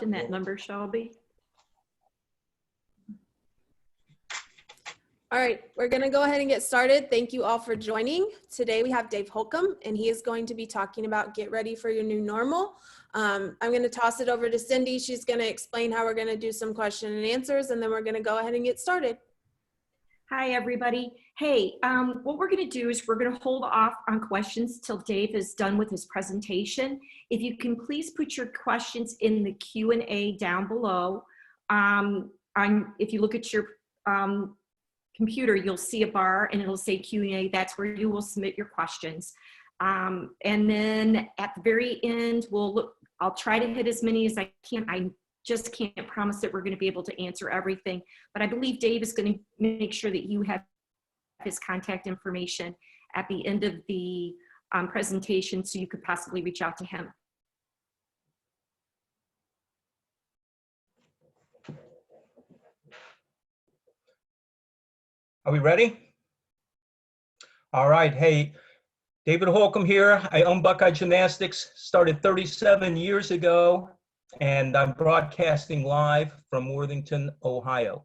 in that number, Shelby? All right, we're gonna go ahead and get started. Thank you all for joining. Today we have Dave Holcomb, and he is going to be talking about get ready for your new normal. I'm gonna toss it over to Cindy. She's gonna explain how we're gonna do some question and answers, and then we're gonna go ahead and get started. Hi, everybody. Hey, what we're going to do is we're going to hold off on questions till Dave is done with his presentation. If you can please put your questions in the Q&A down below. If you look at your computer, you'll see a bar and it'll say Q&A. That's where you will submit your questions. And then at the very end, I'll try to hit as many as I can. I just can't promise that we're going to be able to answer everything, but I believe Dave is going to make sure that you have his contact information at the end of the presentation so you could possibly reach out to him. Are we ready? All right. Hey, David Holcomb here. I own Buckeye Gymnastics, started 37 years ago, and I'm broadcasting live from Worthington, Ohio.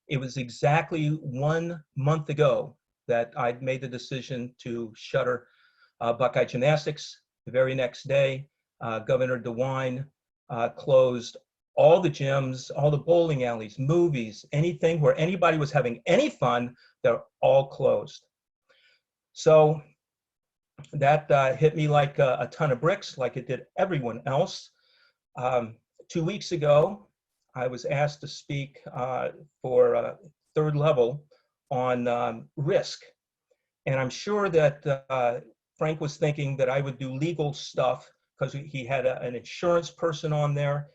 It was exactly 1 month ago that I made the decision to shutter Buckeye Gymnastics. The very next day, Governor DeWine closed all the gyms, all the bowling alleys, movies, anything where anybody was having any fun, they're all closed. So that hit me like a ton of bricks, like it did everyone else. 2 weeks ago, I was asked to speak for third level on risk. And I'm sure that Frank was thinking that I would do legal stuff because he had an insurance person on there.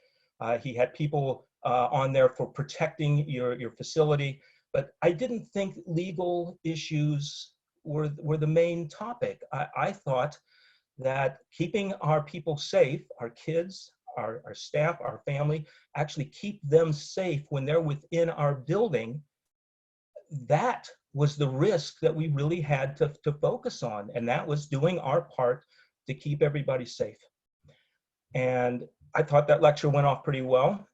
He had people on there for protecting your facility. But I didn't think legal issues were the main topic. I thought that keeping our people safe, our kids, our staff, our family, actually keep them safe when they're within our building, that was the risk that we really had to focus on. And that was doing our part to keep everybody safe. And I thought that lecture went off pretty well.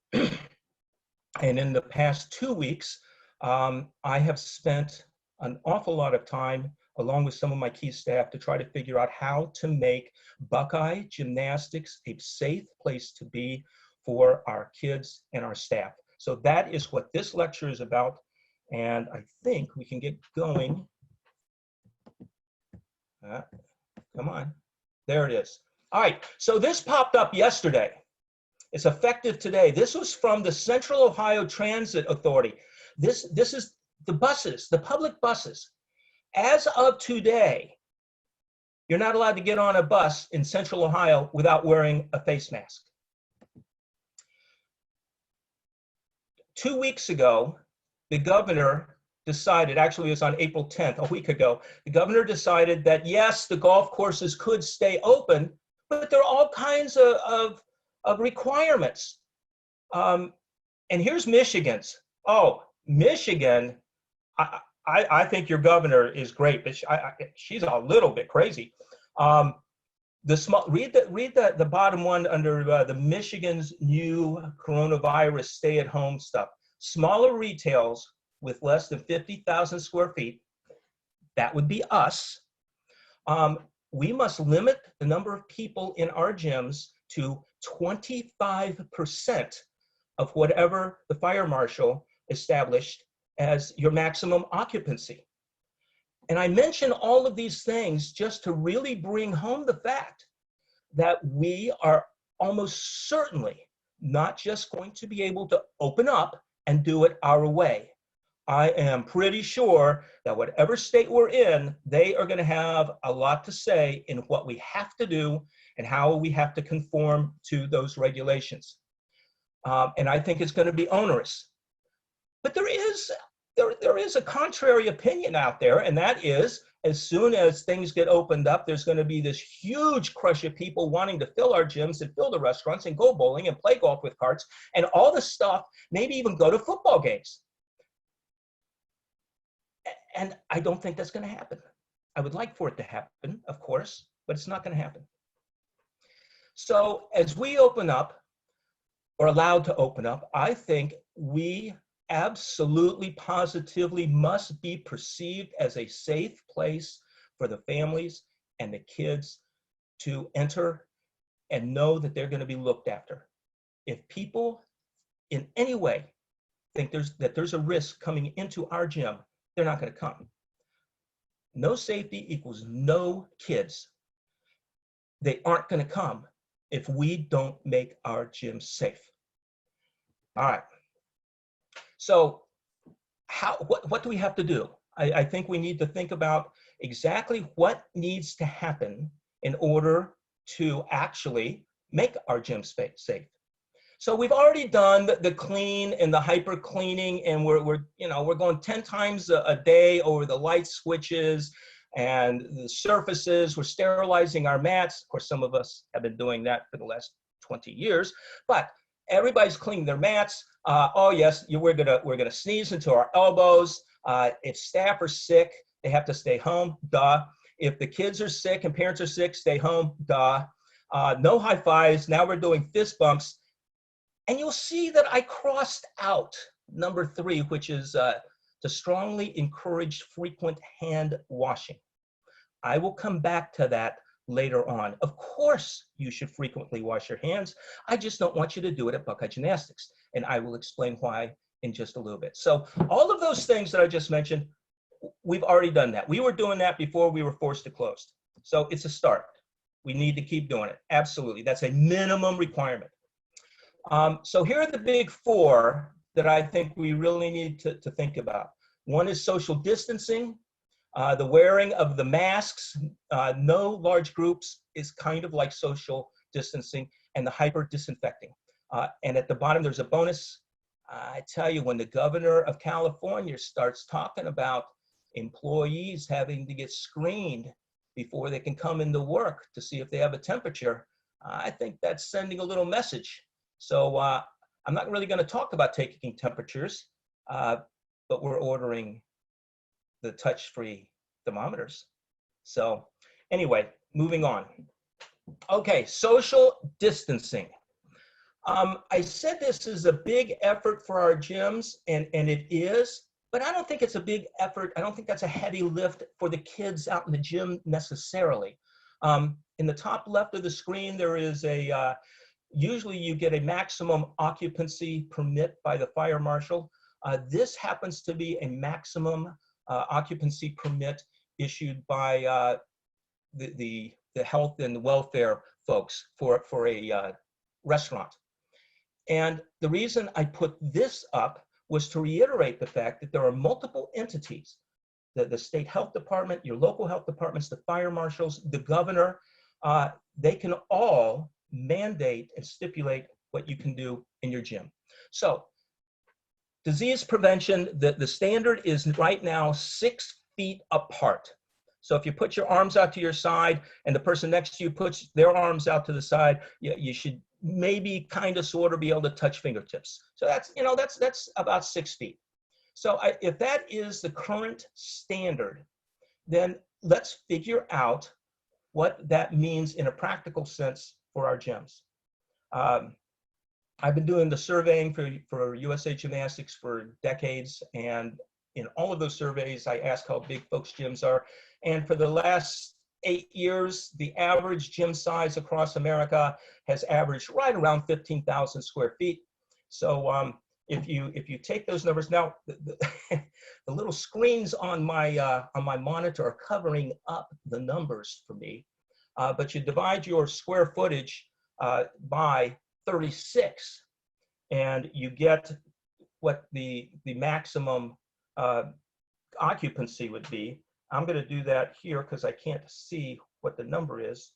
And in the past 2 weeks, I have spent an awful lot of time along with some of my key staff to try to figure out how to make Buckeye Gymnastics a safe place to be for our kids and our staff. So that is what this lecture is about. And I think we can get going. Come on, there it is. All right, so this popped up yesterday. It's effective today. This was from the Central Ohio Transit Authority. This is the buses, the public buses. As of today, you're not allowed to get on a bus in Central Ohio without wearing a face mask. 2 weeks ago, the governor decided, actually it was on April 10th, a week ago, the governor decided that yes, the golf courses could stay open, but there are all kinds of requirements. And here's Michigan's. Oh, Michigan, I think your governor is great, but she's a little bit crazy. Read the bottom one under the Michigan's new coronavirus stay-at-home stuff. Smaller retails with less than 50,000 square feet, that would be us. We must limit the number of people in our gyms to 25% of whatever the fire marshal established as your maximum occupancy. And I mention all of these things just to really bring home the fact that we are almost certainly not just going to be able to open up and do it our way. I am pretty sure that whatever state we're in, they are going to have a lot to say in what we have to do and how we have to conform to those regulations. And I think it's going to be onerous. But there is a contrary opinion out there, and that is as soon as things get opened up, there's going to be this huge crush of people wanting to fill our gyms and fill the restaurants and go bowling and play golf with carts and all this stuff, maybe even go to football games. And I don't think that's going to happen. I would like for it to happen, of course, but it's not going to happen. So as we open up, or allowed to open up, I think we absolutely, positively must be perceived as a safe place for the families and the kids to enter and know that they're going to be looked after. If people in any way think there's a risk coming into our gym, they're not going to come. No safety equals no kids. They aren't going to come if we don't make our gym safe. All right. So what do we have to do? I think we need to think about exactly what needs to happen in order to actually make our gym space safe. So we've already done the clean and the hyper cleaning, and we're going 10 times a day over the light switches and the surfaces. We're sterilizing our mats. Of course, some of us have been doing that for the last 20 years, but everybody's cleaning their mats. Oh yes, we're gonna sneeze into our elbows. If staff are sick, they have to stay home. Duh. If the kids are sick and parents are sick, stay home. Duh. No high fives. Now we're doing fist bumps. And you'll see that I crossed out number 3, which is to strongly encourage frequent hand washing. I will come back to that later on. Of course, you should frequently wash your hands. I just don't want you to do it at Buckeye Gymnastics. And I will explain why in just a little bit. So all of those things that I just mentioned, we've already done that. We were doing that before we were forced to close. So it's a start. We need to keep doing it. Absolutely. That's a minimum requirement. So here are the big 4 that I think we really need to think about. One is social distancing, the wearing of the masks. No large groups is kind of like social distancing, and the hyper disinfecting. And at the bottom, there's a bonus. I tell you, when the governor of California starts talking about employees having to get screened before they can come into work to see if they have a temperature, I think that's sending a little message. So I'm not really going to talk about taking temperatures, but we're ordering the touch-free thermometers. So anyway, moving on. Okay, social distancing. I said this is a big effort for our gyms, and it is, but I don't think it's a big effort. I don't think that's a heavy lift for the kids out in the gym necessarily. In the top left of the screen, there is a usually you get a maximum occupancy permit by the fire marshal. This happens to be a maximum occupancy permit issued by the health and welfare folks for a restaurant. And the reason I put this up was to reiterate the fact that there are multiple entities, the state health department, your local health departments, the fire marshals, the governor, they can all mandate and stipulate what you can do in your gym. So disease prevention, the standard is right now 6 feet apart. So if you put your arms out to your side and the person next to you puts their arms out to the side, you should maybe kind of sort of be able to touch fingertips. So that's about 6 feet. So if that is the current standard, then let's figure out what that means in a practical sense for our gyms. I've been doing the surveying for USA Gymnastics for decades, and in all of those surveys, I ask how big folks' gyms are. And for the last 8 years, the average gym size across America has averaged right around 15,000 square feet. So if you take those numbers, now the little screens on my monitor are covering up the numbers for me, but you divide your square footage by 36, and you get what the maximum occupancy would be. I'm going to do that here because I can't see what the number is.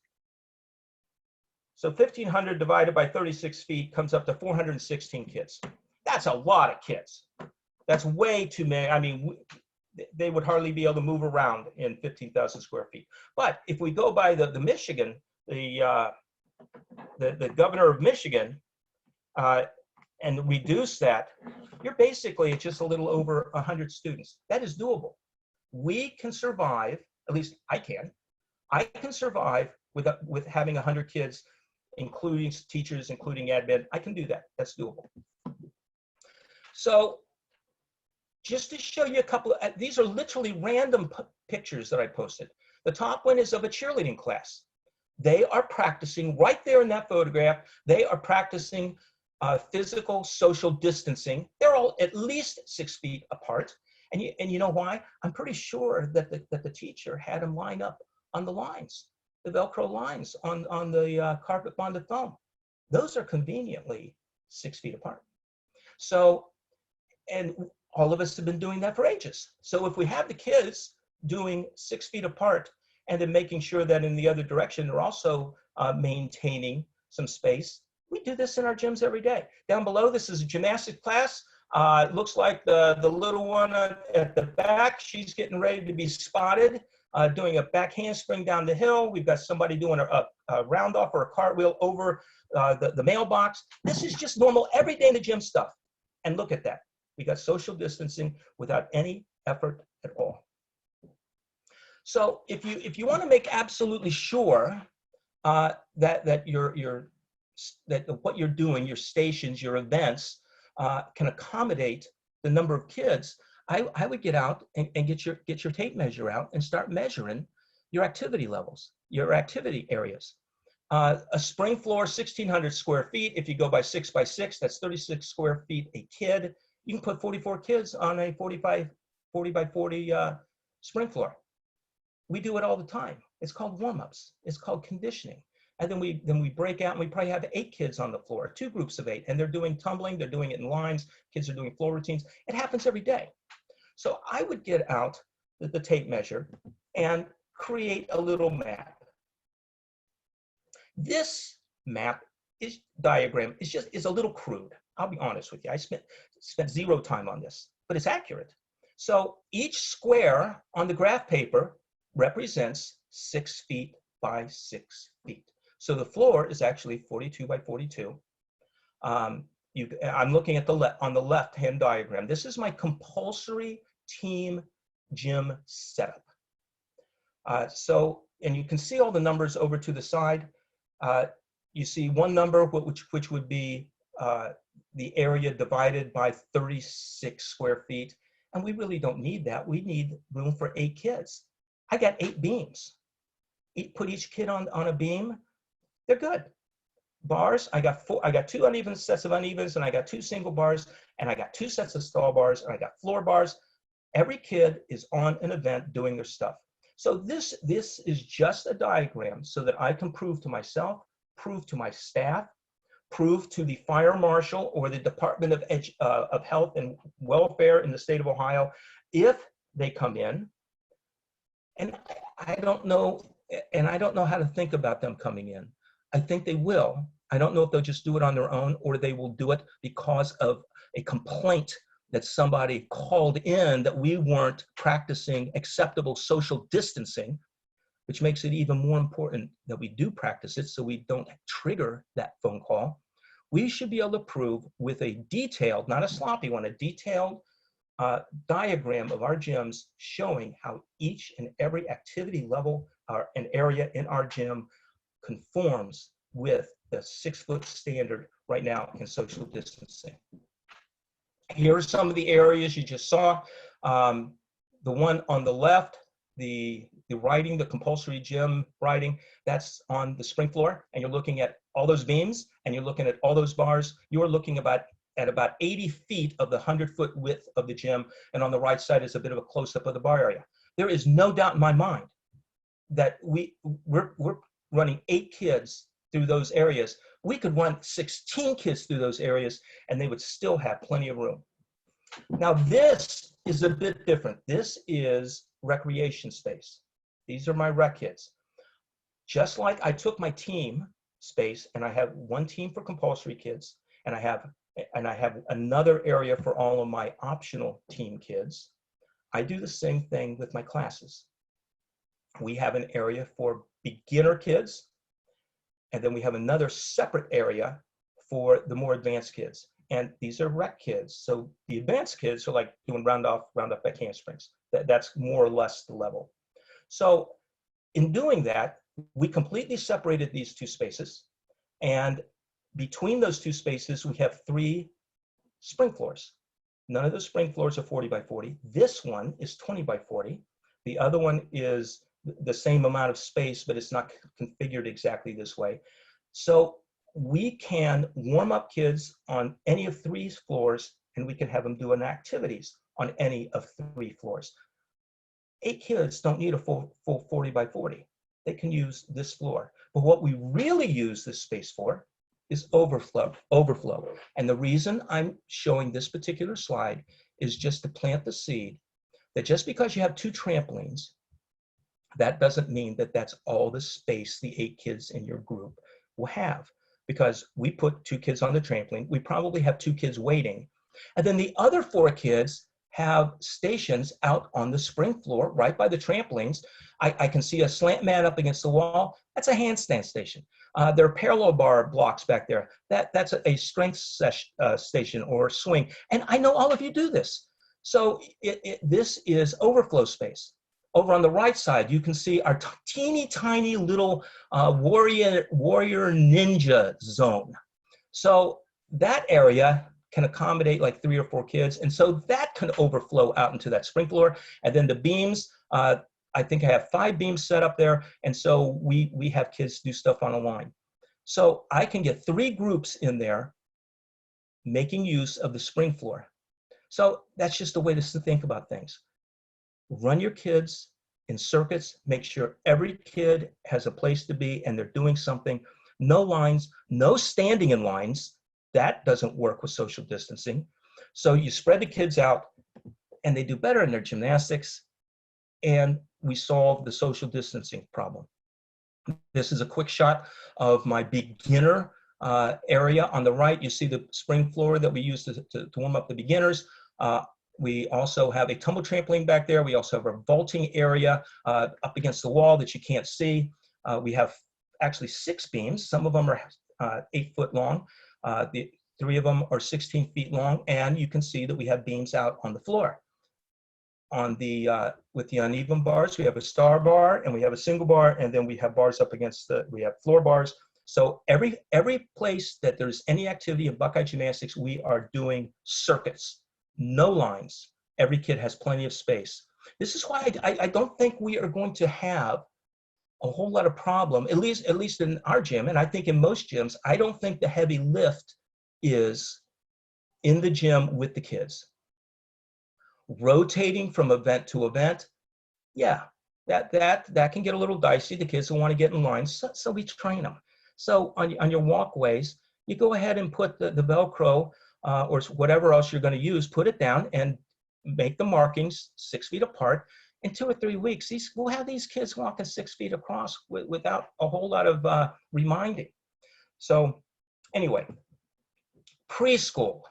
So 1,500 divided by 36 feet comes up to 416 kids. That's a lot of kids. That's way too many. I mean, they would hardly be able to move around in 15,000 square feet. But if we go by the Michigan, the governor of Michigan, and reduce that, you're basically just a little over 100 students. That is doable. We can survive, at least I can survive with having 100 kids including teachers, including admin. I can do that. That's doable. So just to show you a couple of, these are literally random pictures that I posted. The top one is of a cheerleading class. They are practicing right there in that photograph. They are practicing physical social distancing. They're all at least 6 feet apart. And you know why? I'm pretty sure that the teacher had them line up on the lines, the Velcro lines on the carpet bonded foam. Those are conveniently 6 feet apart. So, and all of us have been doing that for ages. So if we have the kids doing 6 feet apart and then making sure that in the other direction they're also maintaining some space, we do this in our gyms every day. Down below, this is a gymnastics class. It looks like the little one at the back, she's getting ready to be spotted, doing a back handspring down the hill. We've got somebody doing a round off or a cartwheel over the mailbox. This is just normal everyday in the gym stuff. And look at that. We got social distancing without any effort at all. So if you want to make absolutely sure that what you're doing, your stations, your events, can accommodate the number of kids, I would get out and get your tape measure out and start measuring your activity levels, your activity areas. A spring floor, 1,600 square feet. If you go by 6 by 6, that's 36 square feet a kid. You can put 44 kids on a 40 by 40 spring floor. We do it all the time. It's called warm-ups. It's called conditioning. And then we break out and we probably have 8 kids on the floor, 2 groups of 8, and they're doing tumbling, they're doing it in lines, kids are doing floor routines. It happens every day. So I would get out the tape measure and create a little map. This diagram is a little crude. I'll be honest with you. I spent 0 time on this, but it's accurate. So each square on the graph paper represents 6 feet by 6 feet. So the floor is actually 42 by 42. I'm looking at on the left-hand diagram. This is my compulsory team gym setup. And you can see all the numbers over to the side. You see one number, which would be the area divided by 36 square feet. And we really don't need that. We need room for 8 kids. I got 8 beams. Put each kid on a beam. They're good. Bars, I got 2 uneven sets of unevens, and I got 2 single bars, and I got 2 sets of stall bars, and I got floor bars. Every kid is on an event doing their stuff. So this is just a diagram so that I can prove to myself, prove to my staff, prove to the fire marshal or the Department of Health and Welfare in the state of Ohio, if they come in, and I don't know how to think about them coming in. I think they will. I don't know if they'll just do it on their own or they will do it because of a complaint that somebody called in that we weren't practicing acceptable social distancing, which makes it even more important that we do practice it so we don't trigger that phone call. We should be able to prove with a detailed, not a sloppy one, a detailed diagram of our gyms showing how each and every activity level and area in our gym conforms with the 6-foot standard right now in social distancing. Here are some of the areas you just saw. The one on the left, the writing, the compulsory gym writing, that's on the spring floor, and you're looking at all those beams, and you're looking at all those bars. You're looking at about 80 feet of the 100-foot width of the gym, and on the right side is a bit of a close-up of the bar area. There is no doubt in my mind that we're running 8 kids through those areas. We could run 16 kids through those areas, and they would still have plenty of room. Now, this is a bit different. This is recreation space. These are my rec kids. Just like I took my team space, and I have one team for compulsory kids, and I have another area for all of my optional team kids. I do the same thing with my classes. We have an area for beginner kids, and then we have another separate area for the more advanced kids. And these are rec kids. So the advanced kids are like doing round off back handsprings. That's more or less the level. So in doing that, we completely separated these 2 spaces. And between those two spaces, we have 3 spring floors. None of the spring floors are 40 by 40. This one is 20 by 40. The other one is the same amount of space, but it's not configured exactly this way. So we can warm up kids on any of 3 floors, and we can have them doing activities on any of 3 floors. 8 kids don't need a full 40 by 40. They can use this floor. But what we really use this space for is overflow. And the reason I'm showing this particular slide is just to plant the seed that just because you have 2 trampolines, that doesn't mean that that's all the space the 8 kids in your group will have. Because we put 2 kids on the trampoline, we probably have 2 kids waiting. And then the other 4 kids have stations out on the spring floor right by the trampolines. I can see a slant mat up against the wall. That's a handstand station. There are parallel bar blocks back there. That's a strength station or swing. And I know all of you do this. So this is overflow space. Over on the right side, you can see our teeny tiny little warrior ninja zone. So that area can accommodate like 3 or 4 kids. And so that can overflow out into that spring floor. And then the beams, I think I have 5 beams set up there. And so we have kids do stuff on a line. So I can get 3 groups in there making use of the spring floor. So that's just a way to think about things. Run your kids in circuits, make sure every kid has a place to be and they're doing something. No lines, no standing in lines. That doesn't work with social distancing. So you spread the kids out and they do better in their gymnastics, and we solve the social distancing problem. This is a quick shot of my beginner area. On the right, you see the spring floor that we use to warm up the beginners. We also have a tumble trampoline back there. We also have a vaulting area up against the wall that you can't see. We have actually 6 beams. Some of them are 8 foot long. The 3 of them are 16 feet long, and you can see that we have beams out on the floor. On the with the uneven bars, we have a star bar, and we have a single bar, and then we have bars up against we have floor bars. So every place that there's any activity in Buckeye Gymnastics, we are doing circuits, no lines. Every kid has plenty of space. This is why I don't think we are going to have a whole lot of problem, at least in our gym, and I think in most gyms. I don't think the heavy lift is in the gym with the kids. Rotating from event to event, yeah, that can get a little dicey. The kids will want to get in line, so we train them. So on your walkways, you go ahead and put the Velcro or whatever else you're going to use, put it down and make the markings 6 feet apart. In 2 or 3 weeks, we'll have these kids walking 6 feet across without a whole lot of reminding. So anyway, preschool.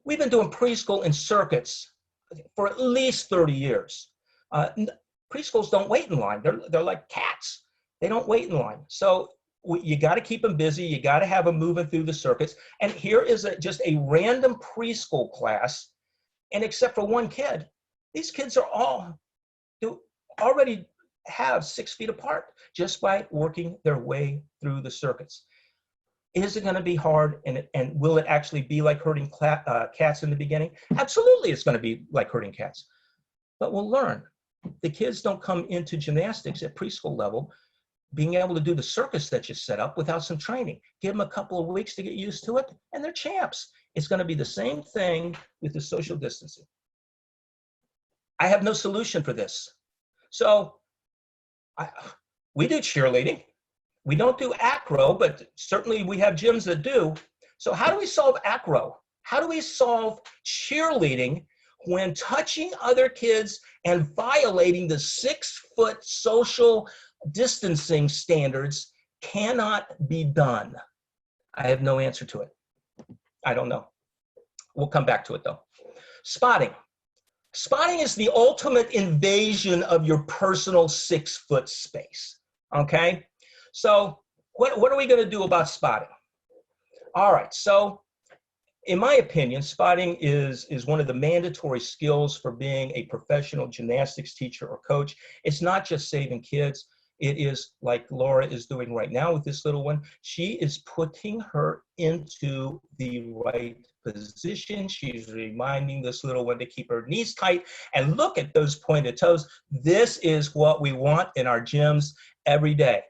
We've been doing preschool in circuits for at least 30 years. Preschools don't wait in line. They're like cats. They don't wait in line. So you got to keep them busy. You got to have them moving through the circuits. And here is just a random preschool class. And except for 1 kid, these kids are all already have 6 feet apart just by working their way through the circuits. Is it going to be hard, and will it actually be like herding cats in the beginning? Absolutely, it's going to be like herding cats. But we'll learn. The kids don't come into gymnastics at preschool level being able to do the circus that you set up without some training. Give them a couple of weeks to get used to it, and they're champs. It's going to be the same thing with the social distancing. I have no solution for this. So we do cheerleading. We don't do acro, but certainly we have gyms that do. So how do we solve acro? How do we solve cheerleading when touching other kids and violating the 6-foot social distancing standards cannot be done? I have no answer to it. I don't know. We'll come back to it though. Spotting. Spotting is the ultimate invasion of your personal 6-foot space, okay? So what are we going to do about spotting? All right, so in my opinion, spotting is one of the mandatory skills for being a professional gymnastics teacher or coach. It's not just saving kids. It is like Laura is doing right now with this little one. She is putting her into the right position. She's reminding this little one to keep her knees tight and look at those pointed toes. This is what we want in our gyms every day.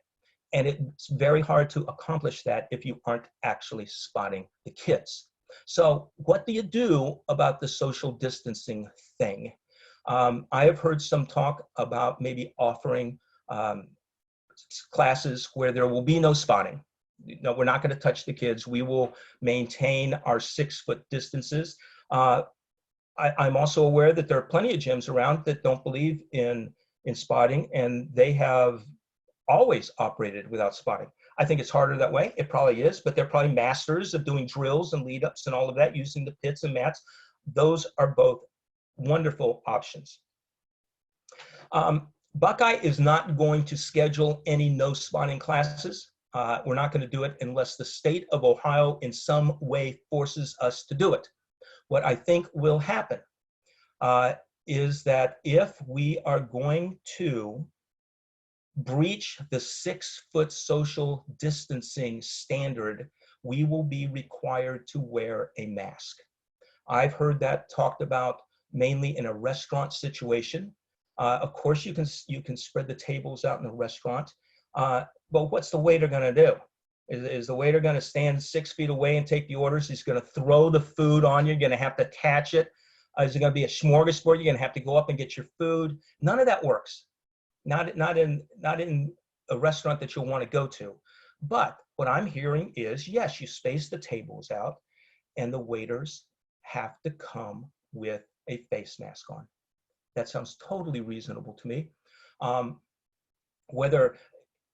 And it's very hard to accomplish that if you aren't actually spotting the kids. So what do you do about the social distancing thing? I have heard some talk about maybe offering classes where there will be no spotting. No, we're not going to touch the kids. We will maintain our 6-foot distances. I'm also aware that there are plenty of gyms around that don't believe in spotting, and they have always operated without spotting. I think it's harder that way. It probably is, but they're probably masters of doing drills and lead ups and all of that using the pits and mats. Those are both wonderful options. Buckeye is not going to schedule any no spotting classes. We're not going to do it unless the state of Ohio in some way forces us to do it. What I think will happen is that if we are going to breach the 6-foot social distancing standard, we will be required to wear a mask. I've heard that talked about mainly in a restaurant situation. Of course, you can spread the tables out in a restaurant, but what's the waiter going to do? Is the waiter going to stand 6 feet away and take the orders? He's going to throw the food on you. You're going to have to catch it. Is it going to be a smorgasbord? You're going to have to go up and get your food. None of that works. Not in a restaurant that you'll want to go to. But what I'm hearing is, yes, you space the tables out, and the waiters have to come with a face mask on. That sounds totally reasonable to me. Whether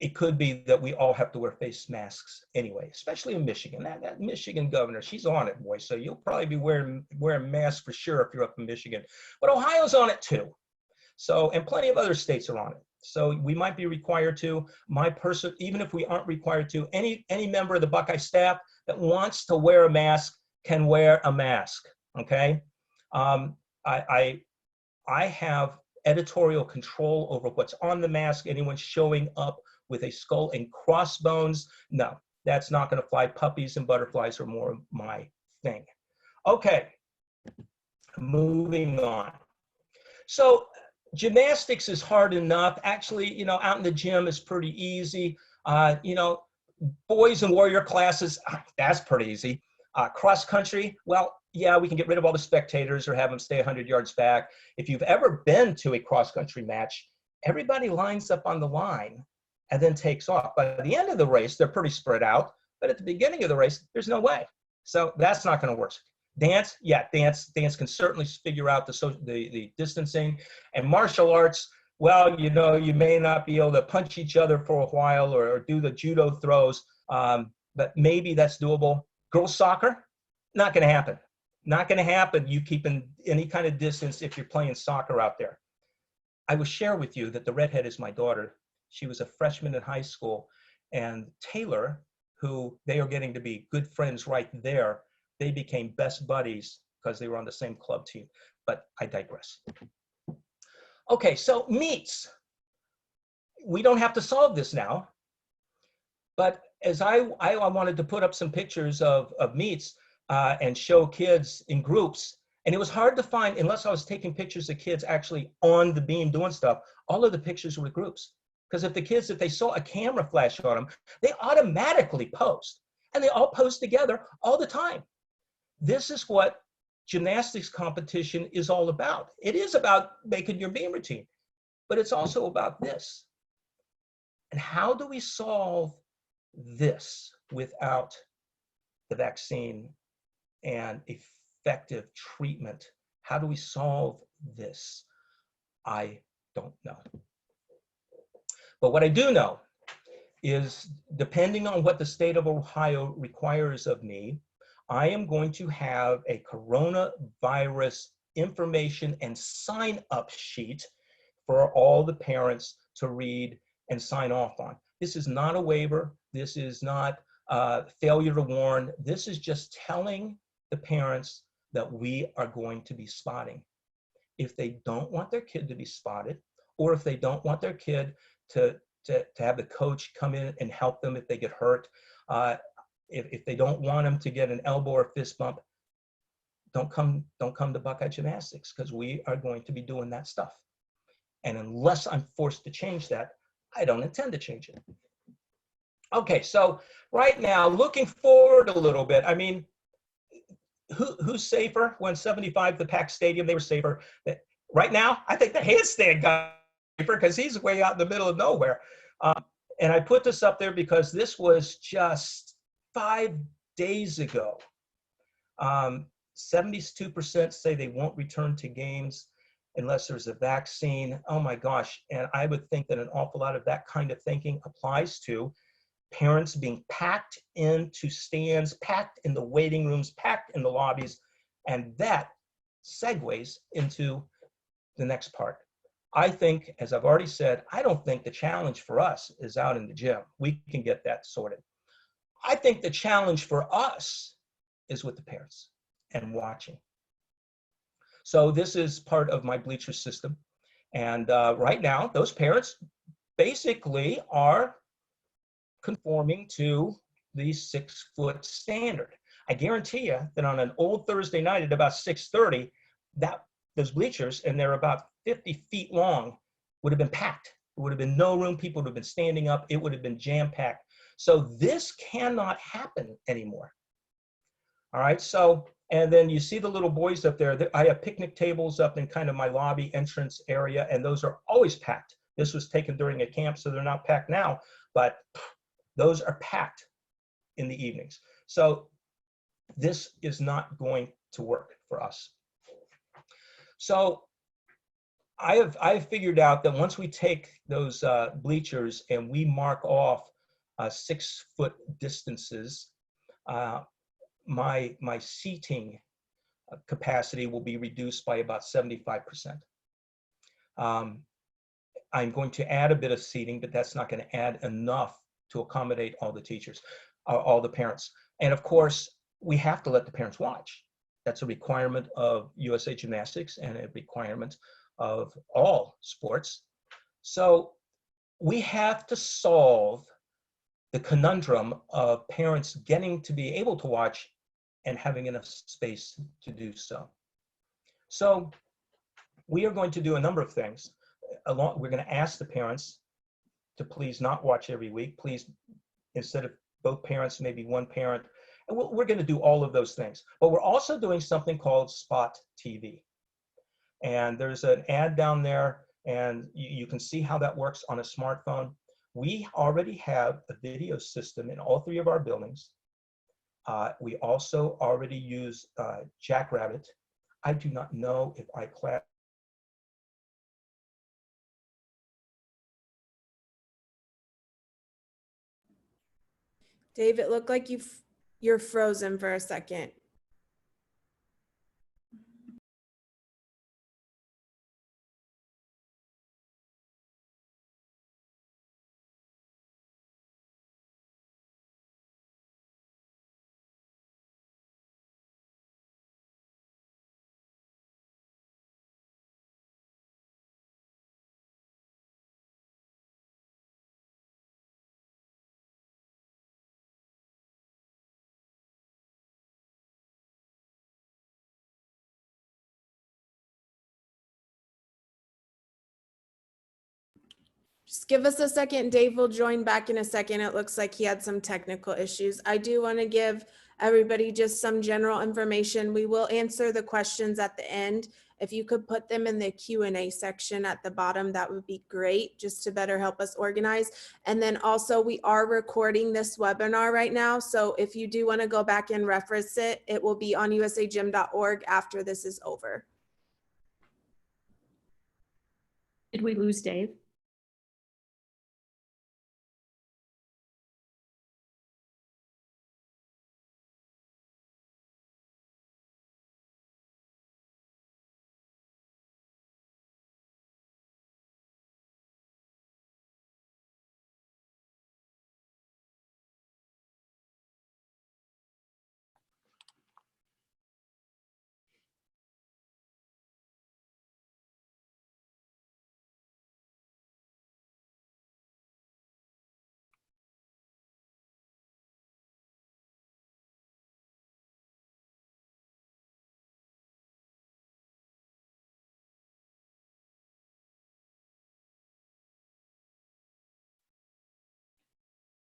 it could be that we all have to wear face masks anyway, especially in Michigan. That Michigan governor, she's on it, boy. So you'll probably be wearing masks for sure if you're up in Michigan. But Ohio's on it too. So, and plenty of other states are on it. So we might be required to. Even if we aren't required to, any member of the Buckeye staff that wants to wear a mask can wear a mask. Okay. I have editorial control over what's on the mask. Anyone showing up with a skull and crossbones, no, that's not going to fly. Puppies and butterflies are more my thing. Okay, moving on. So gymnastics is hard enough. Actually, out in the gym is pretty easy. Boys and warrior classes, that's pretty easy. Cross country, well, yeah, we can get rid of all the spectators or have them stay 100 yards back. If you've ever been to a cross country match, everybody lines up on the line and then takes off. By the end of the race, they're pretty spread out, but at the beginning of the race, there's no way. So that's not going to work. Dance, yeah, dance can certainly figure out the distancing. And martial arts, well, you may not be able to punch each other for a while or do the judo throws, but maybe that's doable. Girls soccer, not going to happen. Not going to happen, you keeping any kind of distance if you're playing soccer out there. I will share with you that the redhead is my daughter. She was a freshman in high school, and Taylor, who they are getting to be good friends right there, they became best buddies because they were on the same club team. But I digress. Okay, so meets. We don't have to solve this now, but as I wanted to put up some pictures of meets, and show kids in groups. And it was hard to find, unless I was taking pictures of kids actually on the beam doing stuff, all of the pictures were groups. Because if they saw a camera flash on them, they automatically post. And they all post together all the time. This is what gymnastics competition is all about. It is about making your beam routine, but it's also about this. And how do we solve this without the vaccine and effective treatment? How do we solve this? I don't know. But what I do know is, depending on what the state of Ohio requires of me, I am going to have a coronavirus information and sign-up sheet for all the parents to read and sign off on. This is not a waiver. This is not failure to warn. This is just telling the parents that we are going to be spotting. If they don't want their kid to be spotted, or if they don't want their kid to to have the coach come in and help them if they get hurt. If they don't want them to get an elbow or fist bump, don't come to Buckeye Gymnastics, because we are going to be doing that stuff. And unless I'm forced to change that, I don't intend to change it. Okay, so right now, looking forward a little bit, I mean, who's safer? When 75, the packed stadium, they were safer. Right now, I think the handstand guy is safer because he's way out in the middle of nowhere. And I put this up there because this was just 5 days ago. 72% say they won't return to games unless there's a vaccine. Oh my gosh. And I would think that an awful lot of that kind of thinking applies to parents being packed into stands, packed in the waiting rooms, packed in the lobbies. And that segues into the next part. I think, as I've already said, I don't think the challenge for us is out in the gym. We can get that sorted. I think the challenge for us is with the parents and watching. So this is part of my bleacher system. And right now, those parents basically are conforming to the 6-foot standard. I guarantee you that on an old Thursday night at about 6:30, those bleachers, and they're about 50 feet long, would have been packed. There would have been no room. People would have been standing up. It would have been jam-packed. So this cannot happen anymore. All right, so, and then you see the little boys up there. I have picnic tables up in kind of my lobby entrance area, and those are always packed. This was taken during a camp, so they're not packed now, but those are packed in the evenings. So this is not going to work for us. So I have figured out that once we take those bleachers and we mark off 6-foot distances, my seating capacity will be reduced by about 75%. I'm going to add a bit of seating, but that's not going to add enough to accommodate all the teachers, all the parents. And of course, we have to let the parents watch. That's a requirement of USA Gymnastics and a requirement of all sports. So we have to solve the conundrum of parents getting to be able to watch and having enough space to do so. So we are going to do a number of things. We're going to ask the parents to please not watch every week. Please, instead of both parents, maybe one parent. And we're going to do all of those things. But we're also doing something called Spot TV. And there's an ad down there, and you can see how that works on a smartphone. We already have a video system in all 3 of our buildings. We also already use Jackrabbit. I do not know if iClass. Dave, it looked like you're frozen for a second. Just give us a second. Dave will join back in a second. It looks like he had some technical issues. I do want to give everybody just some general information. We will answer the questions at the end. If you could put them in the Q&A section at the bottom, that would be great, just to better help us organize. And then also, we are recording this webinar right now. So if you do want to go back and reference it, it will be on usagym.org after this is over. Did we lose Dave?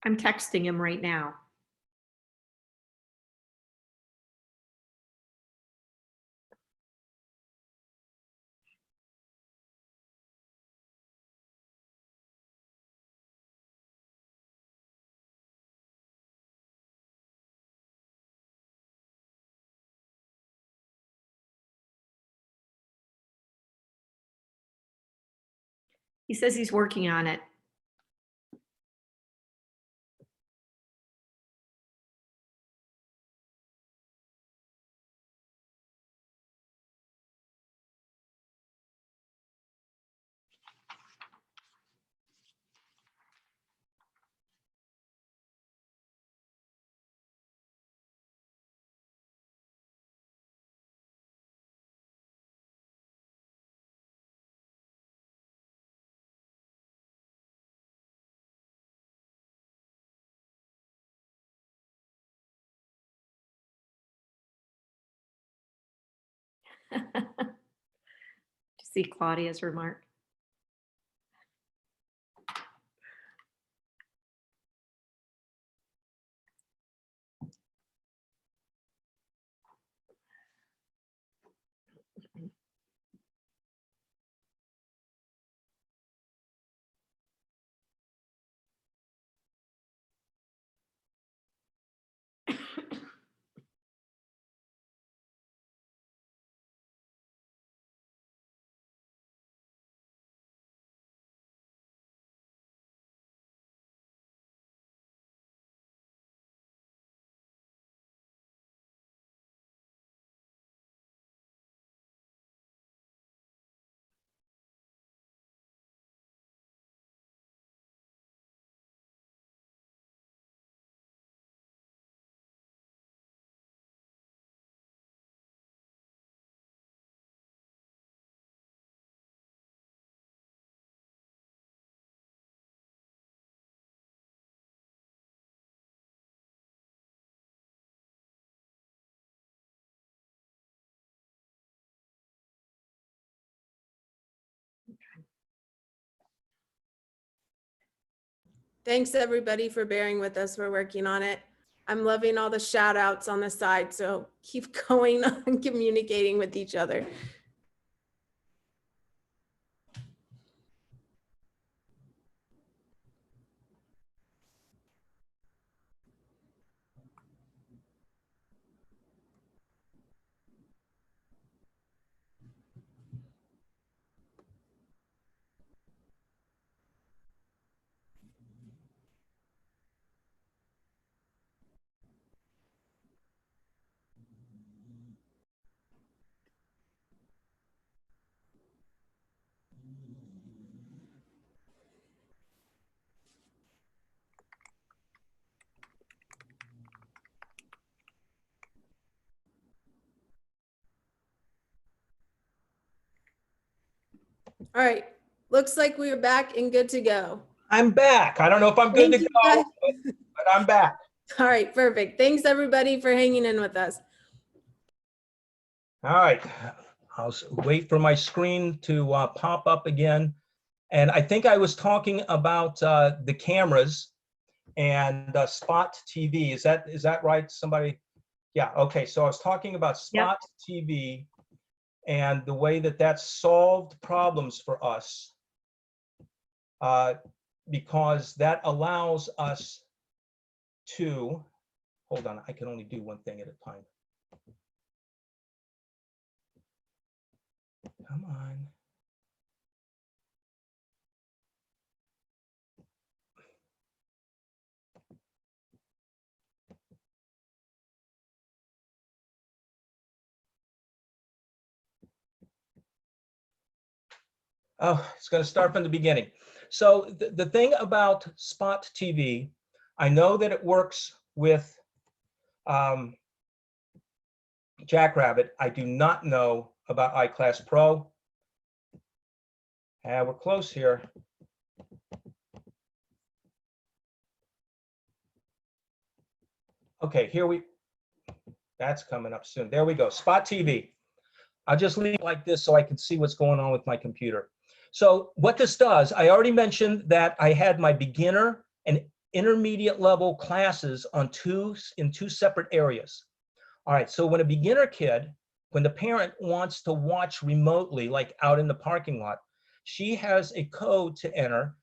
I'm texting him right now. He says he's working on it. See Claudia's remark. Thanks everybody for bearing with us. We're working on it. I'm loving all the shout outs on the side. So keep going on communicating with each other. All right, looks like we're back and good to go. I'm back. I don't know if I'm good to go, but I'm back. All right, perfect. Thanks everybody for hanging in with us. All right, I'll wait for my screen to pop up again. And I think I was talking about the cameras and Spot TV. Is that right? Somebody? Yeah, okay. So I was talking about Spot TV and the way that that solved problems for us, because that allows us to, hold on, I can only do one thing at a time. Come on. Oh, it's going to start from the beginning. So the thing about Spot TV, I know that it works with Jackrabbit. I do not know about iClass Pro. We're close here. Okay, that's coming up soon. There we go, Spot TV. I'll just leave it like this so I can see what's going on with my computer. So what this does, I already mentioned that I had my beginner and intermediate level classes in two separate areas. All right, so when a beginner kid, when the parent wants to watch remotely, like out in the parking lot, she has a code to enter,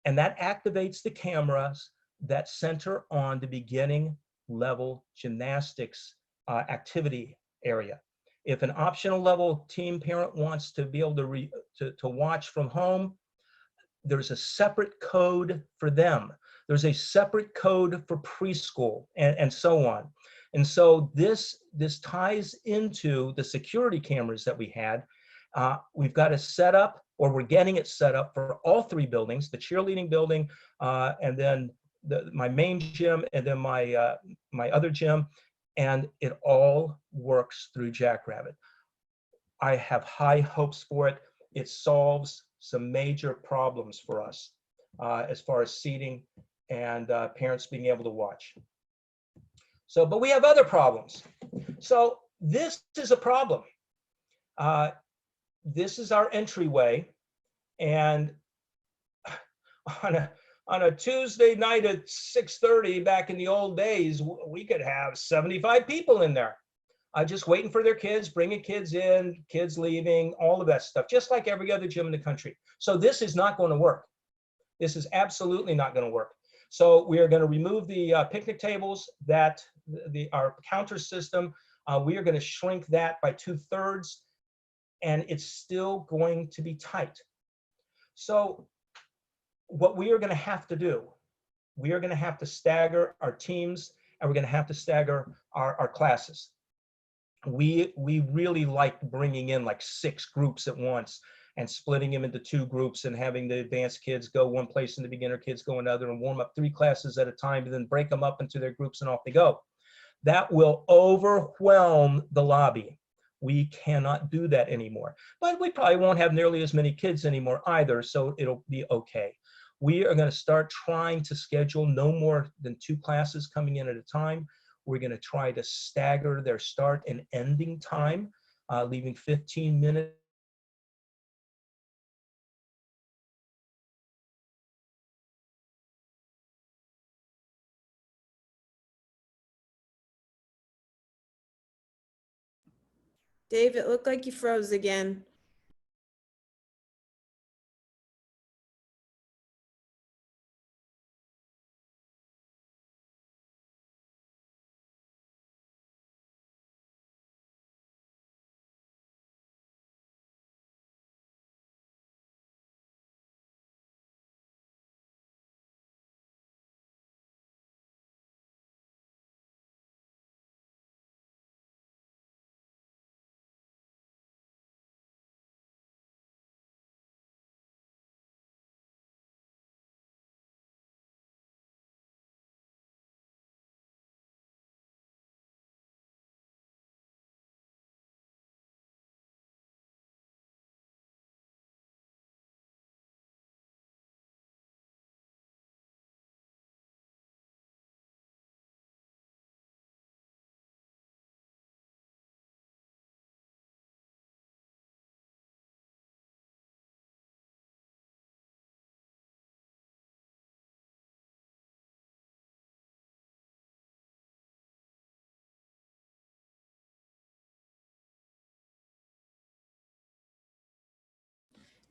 and that activates the cameras that center on the beginning level gymnastics activity area. If an optional level team parent wants to be able to watch from home, there's a separate code for them. There's a separate code for preschool and so on. And so this ties into the security cameras that we had. We've got it set up, or we're getting it set up for all three buildings, the cheerleading building, and then my main gym, and then my other gym, and it all works through Jackrabbit. I have high hopes for it. It solves some major problems for us as far as seating and parents being able to watch. So, but we have other problems. So this is a problem. This is our entryway, and on a Tuesday night at 6:30 back in the old days, we could have 75 people in there. Just waiting for their kids, bringing kids in, kids leaving, all of that stuff, just like every other gym in the country. So this is not going to work. This is absolutely not going to work. So we are going to remove the picnic tables, our counter system. We are going to shrink that by 2/3, and it's still going to be tight. So what we are going to have to do, we are going to have to stagger our teams, and we're going to have to stagger our classes. We really like bringing in like 6 groups at once and splitting them into 2 groups and having the advanced kids go one place and the beginner kids go another, and warm up 3 classes at a time, and then break them up into their groups and off they go. That will overwhelm the lobby. We cannot do that anymore. But we probably won't have nearly as many kids anymore either, so it'll be okay. We are going to start trying to schedule no more than 2 classes coming in at a time. We're going to try to stagger their start and ending time, leaving 15 minutes. Dave, it looked like you froze again.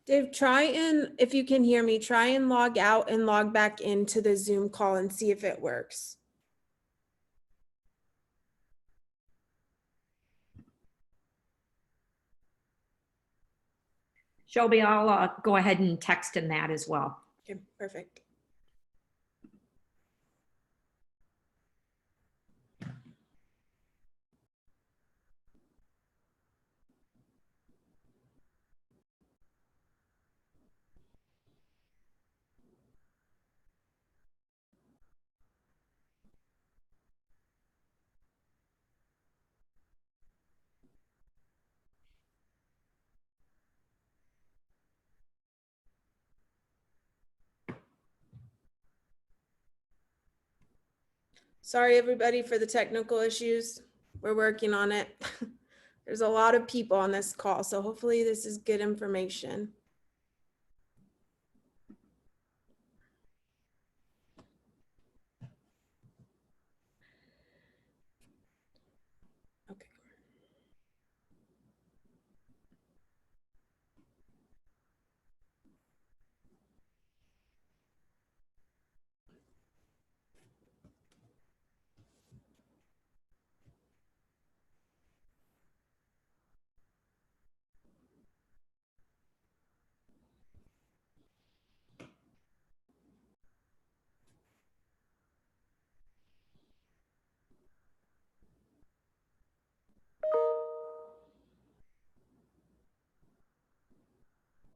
Dave, if you can hear me, try and log out and log back into the Zoom call and see if it works. Shelby, I'll go ahead and text him that as well. Okay, perfect. Sorry, everybody, for the technical issues. We're working on it. There's a lot of people on this call, so hopefully this is good information.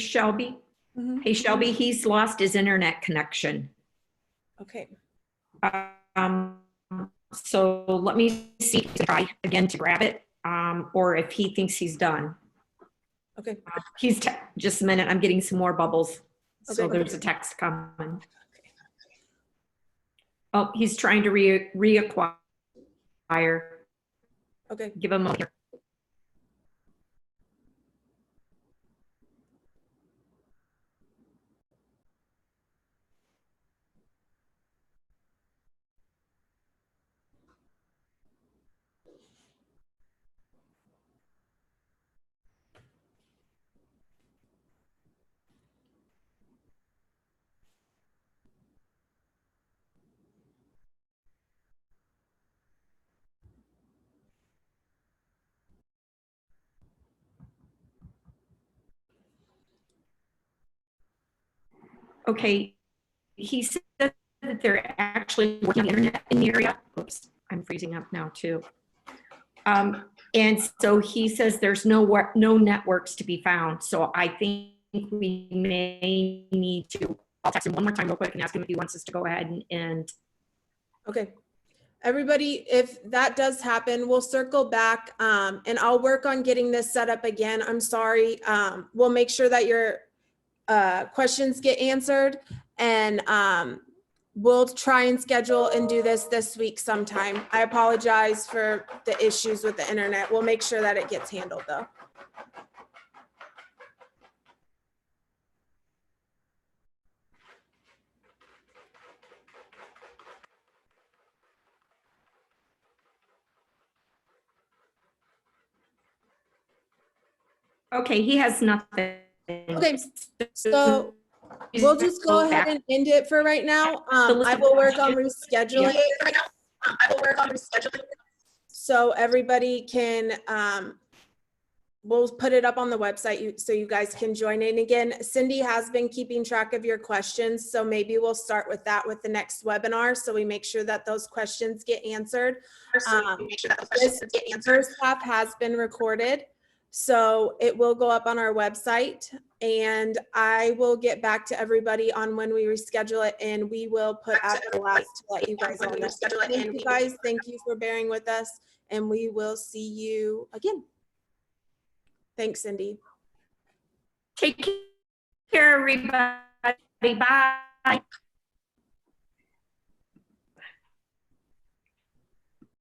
Shelby. Mhm. Hey, Shelby, he's lost his internet connection. Okay. So let me see if he can try again to grab it, or if he thinks he's done. Okay. Just a minute, I'm getting some more bubbles. So Okay. there's a text coming. Oh, he's trying to reacquire. Okay. Give him a moment. Okay, he said that they're actually working on the internet in the area. Oops, I'm freezing up now too. And so he says there's no networks to be found. So I think we may need to, I'll text him one more time real quick and ask him if he wants us to go ahead and Okay. Everybody, if that does happen, we'll circle back and I'll work on getting this set up again. I'm sorry. We'll make sure that your questions get answered, and we'll try and schedule and do this week sometime. I apologize for the issues with the internet. We'll make sure that it gets handled though. okay, he has nothing. Okay, so we'll just go ahead and end it for right now. I will work on rescheduling. So everybody can, we'll put it up on the website so you guys can join in again. Cindy has been keeping track of your questions, so maybe we'll start with that with the next webinar, so we make sure that those questions get answered. This first half has been recorded, so it will go up on our website, and I will get back to everybody on when we reschedule it, and we will put out the last to let you guys know. Thank you guys. Thank you for bearing with us, and we will see you again. Thanks, Cindy. Take care, everybody. Bye.